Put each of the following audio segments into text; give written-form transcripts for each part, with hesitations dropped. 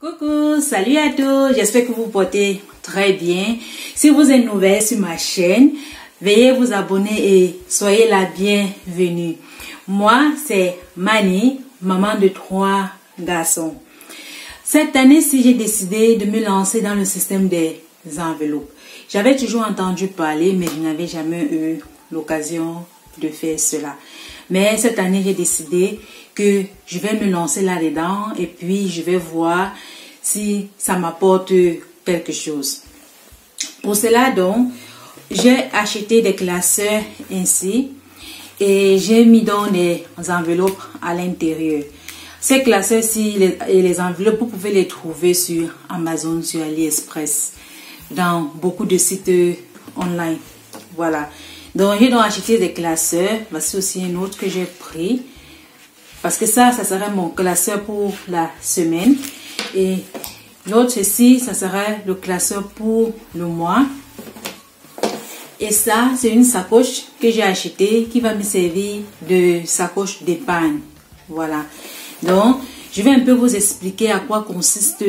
Coucou, salut à tous, j'espère que vous vous portez très bien. Si vous êtes nouvelle sur ma chaîne, veuillez vous abonner et soyez la bienvenue. Moi, c'est Mani, maman de 3 garçons. Cette année-ci, j'ai décidé de me lancer dans le système des enveloppes. J'avais toujours entendu parler, mais je n'avais jamais eu l'occasion de faire cela. Mais cette année, j'ai décidé que je vais me lancer là-dedans et puis je vais voir si ça m'apporte quelque chose. Pour cela, donc, j'ai acheté des classeurs ainsi et j'ai mis dans des enveloppes à l'intérieur. Ces classeurs-ci et les enveloppes, vous pouvez les trouver sur Amazon, sur AliExpress, dans beaucoup de sites online. Voilà. Donc, j'ai donc acheté des classeurs. Voici aussi un autre que j'ai pris. Parce que ça serait mon classeur pour la semaine. Et l'autre ici, ça serait le classeur pour le mois. Et ça, c'est une sacoche que j'ai achetée qui va me servir de sacoche d'épargne. Voilà. Donc, je vais un peu vous expliquer à quoi consiste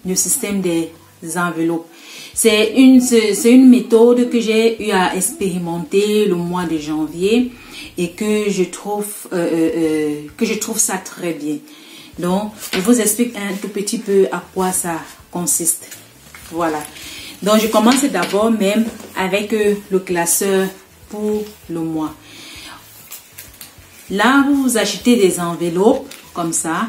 le système des enveloppes. C'est une méthode que j'ai eu à expérimenter le mois de janvier et que je trouve ça très bien. Donc, je vous explique un tout petit peu à quoi ça consiste. Voilà. Donc, je commence d'abord même avec le classeur pour le mois. Là, vous achetez des enveloppes comme ça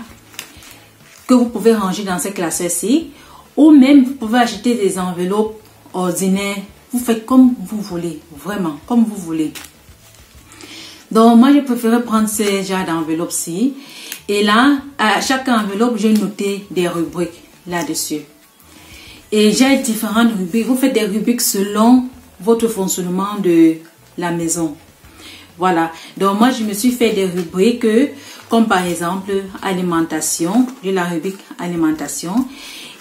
que vous pouvez ranger dans ces classeurs-ci. Ou même, vous pouvez acheter des enveloppes ordinaires. Vous faites comme vous voulez. Vraiment, comme vous voulez. Donc, moi, je préfère prendre ce genre d'enveloppe-ci. Et là, à chaque enveloppe, j'ai noté des rubriques là-dessus. Et j'ai différentes rubriques. Vous faites des rubriques selon votre fonctionnement de la maison. Voilà. Donc, moi, je me suis fait des rubriques comme par exemple alimentation. J'ai la rubrique alimentation.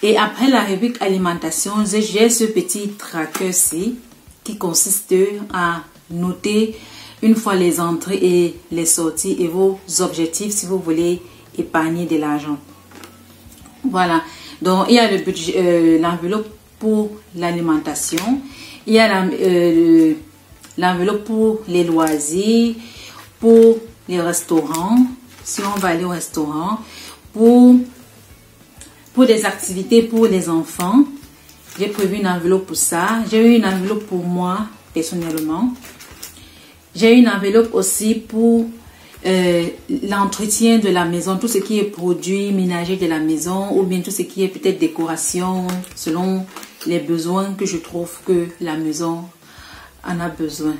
Et après la rubrique alimentation, j'ai ce petit tracker-ci qui consiste à noter une fois les entrées et les sorties et vos objectifs si vous voulez épargner de l'argent. Voilà. Donc, il y a le budget, l'enveloppe pour l'alimentation. Il y a l'enveloppe pour les loisirs, pour les restaurants, si on va aller au restaurant, pour des activités pour les enfants. J'ai prévu une enveloppe pour ça. J'ai eu une enveloppe pour moi, personnellement. J'ai une enveloppe aussi pour l'entretien de la maison, tout ce qui est produit ménager de la maison ou bien tout ce qui est peut-être décoration selon les besoins que je trouve que la maison en a besoin.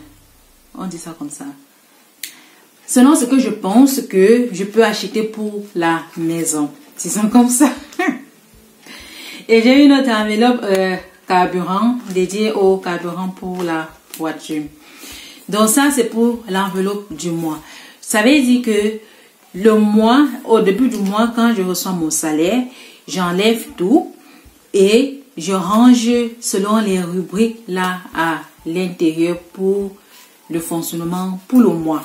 On dit ça comme ça. Selon ce que je pense que je peux acheter pour la maison. Disons comme ça. Et j'ai une autre enveloppe carburant dédiée au carburant pour la voiture. Donc ça, c'est pour l'enveloppe du mois. Ça veut dire que le mois, au début du mois, quand je reçois mon salaire, j'enlève tout et je range selon les rubriques là à l'intérieur pour le fonctionnement pour le mois.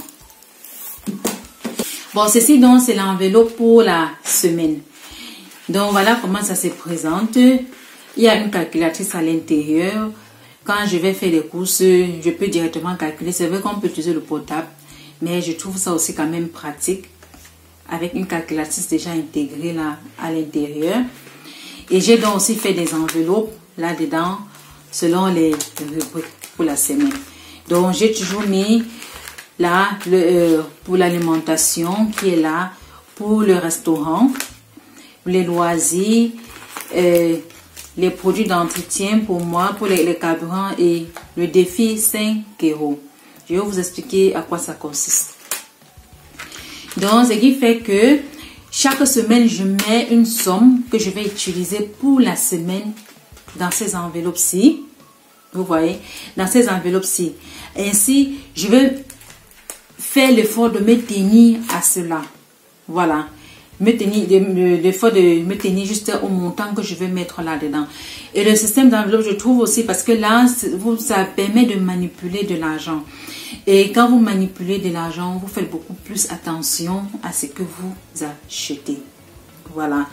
Bon, ceci donc, c'est l'enveloppe pour la semaine. Donc voilà comment ça se présente. Il y a une calculatrice à l'intérieur. Quand je vais faire des courses, je peux directement calculer. C'est vrai qu'on peut utiliser le portable, mais je trouve ça aussi quand même pratique avec une calculatrice déjà intégrée là à l'intérieur. Et j'ai donc aussi fait des enveloppes là-dedans selon les rubriques pour la semaine. Donc j'ai toujours mis là pour l'alimentation qui est là, pour le restaurant, les loisirs, les produits d'entretien pour moi, pour les carburants et le défi 5 €. Je vais vous expliquer à quoi ça consiste. Donc, ce qui fait que chaque semaine, je mets une somme que je vais utiliser pour la semaine dans ces enveloppes-ci. Vous voyez, dans ces enveloppes-ci. Ainsi, je vais faire l'effort de me tenir à cela. Voilà. L'effort de me tenir juste au montant que je vais mettre là-dedans. Et le système d'enveloppe, je trouve aussi, parce que là, ça permet de manipuler de l'argent. Et quand vous manipulez de l'argent, vous faites beaucoup plus attention à ce que vous achetez. Voilà.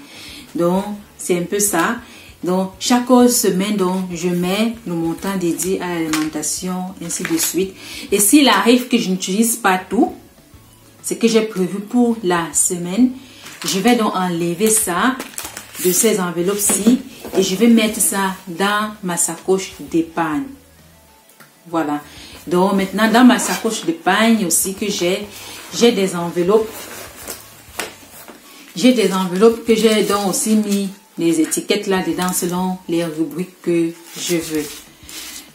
Donc, c'est un peu ça. Donc, chaque semaine, donc, je mets le montant dédié à l'alimentation, ainsi de suite. Et s'il arrive que je n'utilise pas tout, ce que j'ai prévu pour la semaine, je vais donc enlever ça de ces enveloppes-ci et je vais mettre ça dans ma sacoche d'épargne. Voilà. Donc, maintenant, dans ma sacoche d'épargne aussi que j'ai des enveloppes. J'ai des enveloppes que j'ai donc aussi mis les étiquettes là-dedans selon les rubriques que je veux.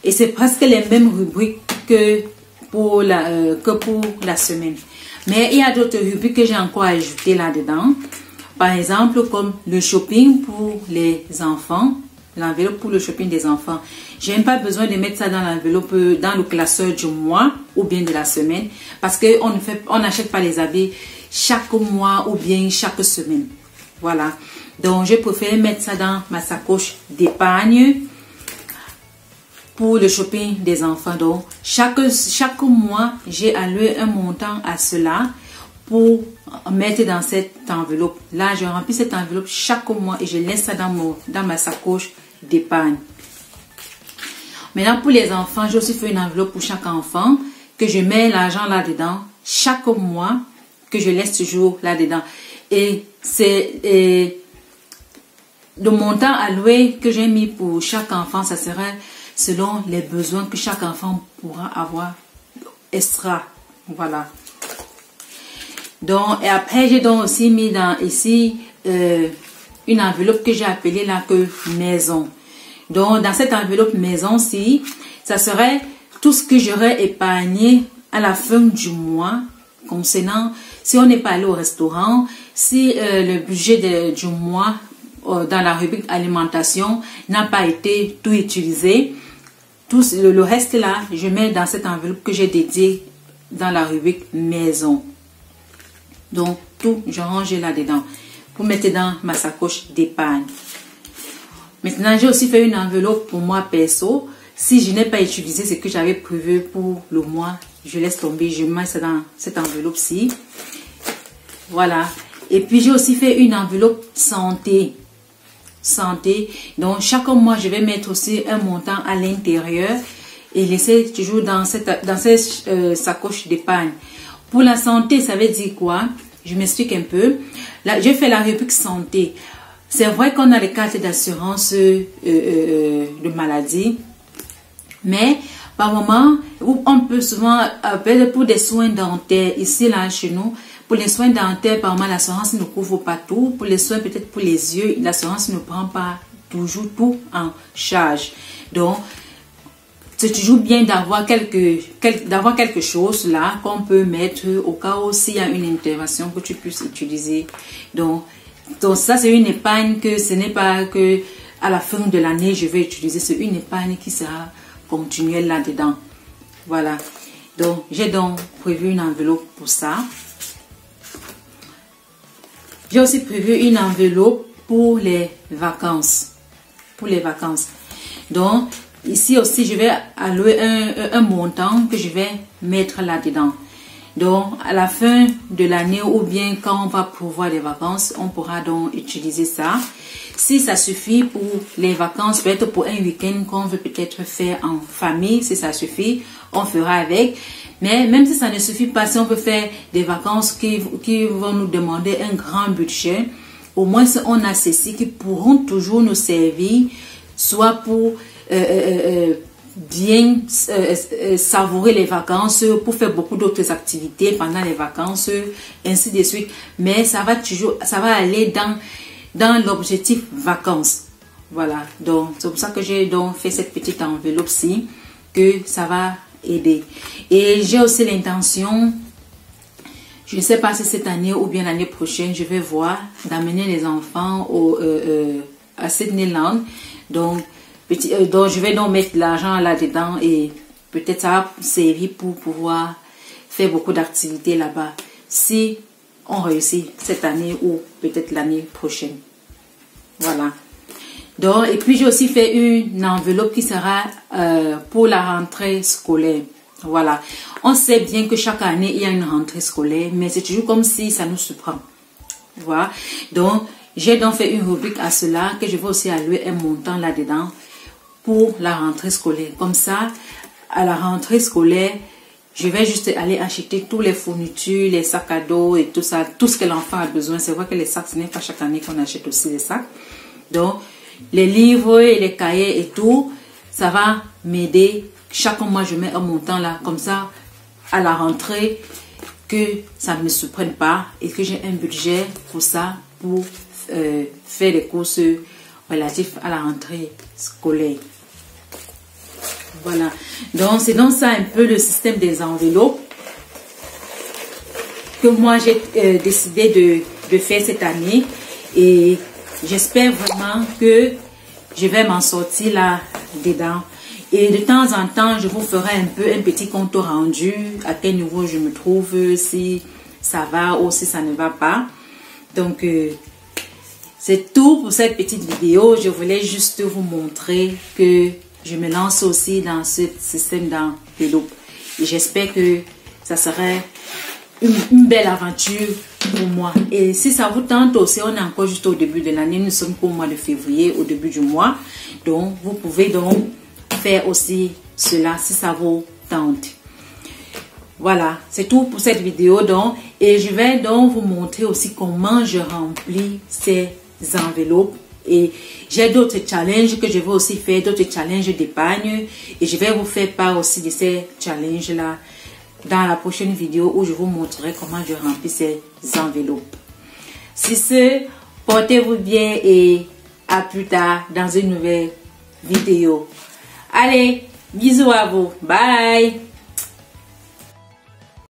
Et c'est presque les mêmes rubriques que pour la semaine. Mais il y a d'autres rubriques que j'ai encore ajoutées là-dedans. Par exemple, comme le shopping pour les enfants. L'enveloppe pour le shopping des enfants. Je n'ai pas besoin de mettre ça dans l'enveloppe, dans le classeur du mois ou bien de la semaine. Parce qu'on n'achète pas les habits chaque mois ou bien chaque semaine. Voilà. Donc, je préfère mettre ça dans ma sacoche d'épargne pour le shopping des enfants. Donc, chaque mois, j'ai alloué un montant à cela pour mettre dans cette enveloppe. Là, je remplis cette enveloppe chaque mois et je laisse ça dans ma sacoche d'épargne. Maintenant, pour les enfants, j'ai aussi fait une enveloppe pour chaque enfant que je mets l'argent là-dedans chaque mois, que je laisse toujours là-dedans. Et c'est le montant alloué que j'ai mis pour chaque enfant, ça serait selon les besoins que chaque enfant pourra avoir extra. Voilà. Donc, et après, j'ai donc aussi mis ici une enveloppe que j'ai appelée là que maison. Donc, dans cette enveloppe maison-ci, ça serait tout ce que j'aurais épargné à la fin du mois concernant si on n'est pas allé au restaurant, si le budget du mois dans la rubrique alimentation n'a pas été tout utilisé. Tout le reste là, je mets dans cette enveloppe que j'ai dédiée dans la rubrique maison. Donc, tout, je range là-dedans pour mettre dans ma sacoche d'épargne. Maintenant, j'ai aussi fait une enveloppe pour moi perso. Si je n'ai pas utilisé ce que j'avais prévu pour le mois, je laisse tomber, je mets ça dans cette enveloppe-ci. Voilà. Et puis, j'ai aussi fait une enveloppe santé. Donc, chaque mois, je vais mettre aussi un montant à l'intérieur et laisser toujours dans cette sacoche d'épargne. Pour la santé, ça veut dire quoi? Je m'explique un peu. Là, j'ai fait la rubrique santé. C'est vrai qu'on a les cartes d'assurance de maladie, mais par moment, on peut souvent appeler pour des soins dentaires. Ici, là, chez nous, pour les soins dentaires, par moment, l'assurance ne couvre pas tout. Pour les soins, peut-être pour les yeux, l'assurance ne prend pas toujours tout en charge. Donc, c'est toujours bien d'avoir quelque chose là qu'on peut mettre au cas où s'il y a une intervention que tu puisses utiliser. Donc ça, c'est une épargne que ce n'est pas que à la fin de l'année, je vais utiliser. C'est une épargne qui sera continuelle là-dedans. Voilà. Donc, j'ai donc prévu une enveloppe pour ça. J'ai aussi prévu une enveloppe pour les vacances. Donc, ici aussi, je vais allouer un montant que je vais mettre là-dedans. Donc, à la fin de l'année ou bien quand on va prévoir des vacances, on pourra donc utiliser ça. Si ça suffit pour les vacances, peut-être pour un week-end qu'on veut peut-être faire en famille, si ça suffit, on fera avec. Mais même si ça ne suffit pas, si on peut faire des vacances qui vont nous demander un grand budget, au moins on a ceci qui pourront toujours nous servir, soit pour bien savourer les vacances, pour faire beaucoup d'autres activités pendant les vacances, ainsi de suite. Mais ça va aller dans l'objectif vacances. Voilà, donc c'est pour ça que j'ai donc fait cette petite enveloppe-ci, que ça va aider. Et j'ai aussi l'intention, je ne sais pas si cette année ou bien l'année prochaine, je vais voir d'amener les enfants à Sydneyland. Donc je vais donc mettre l'argent là-dedans et peut-être ça va servir pour pouvoir faire beaucoup d'activités là-bas. Si on réussit cette année ou peut-être l'année prochaine. Voilà. Donc, et puis j'ai aussi fait une enveloppe qui sera pour la rentrée scolaire. Voilà. On sait bien que chaque année, il y a une rentrée scolaire, mais c'est toujours comme si ça nous surprend. Voilà. Donc, J'ai donc fait une rubrique à cela que je vais aussi allouer un montant là-dedans pour la rentrée scolaire. Comme ça, à la rentrée scolaire, je vais juste aller acheter tous les fournitures, les sacs à dos et tout ça, tout ce que l'enfant a besoin. C'est vrai que les sacs, ce n'est pas chaque année qu'on achète aussi les sacs. Donc, les livres et les cahiers et tout, ça va m'aider. Chaque mois, je mets un montant là, comme ça, à la rentrée, que ça ne me surprenne pas et que j'ai un budget pour ça, pour faire les courses relatives à la rentrée scolaire. Voilà, donc c'est donc ça un peu le système des enveloppes que moi j'ai décidé de faire cette année, et j'espère vraiment que je vais m'en sortir là dedans. Et de temps en temps, je vous ferai un peu un petit compte rendu, à quel niveau je me trouve, si ça va ou si ça ne va pas. Donc c'est tout pour cette petite vidéo. Je voulais juste vous montrer que je me lance aussi dans ce système d'enveloppe. Et j'espère que ça serait une belle aventure pour moi. Et si ça vous tente aussi, on est encore juste au début de l'année. Nous sommes qu'au mois de février, au début du mois. Donc, vous pouvez donc faire aussi cela si ça vous tente. Voilà, c'est tout pour cette vidéo. Donc, et je vais donc vous montrer aussi comment je remplis ces enveloppes. Et j'ai d'autres challenges que je vais aussi faire, d'autres challenges d'épargne. Et je vais vous faire part aussi de ces challenges-là dans la prochaine vidéo où je vous montrerai comment je remplis ces enveloppes. Sur ce, portez-vous bien et à plus tard dans une nouvelle vidéo. Allez, bisous à vous. Bye!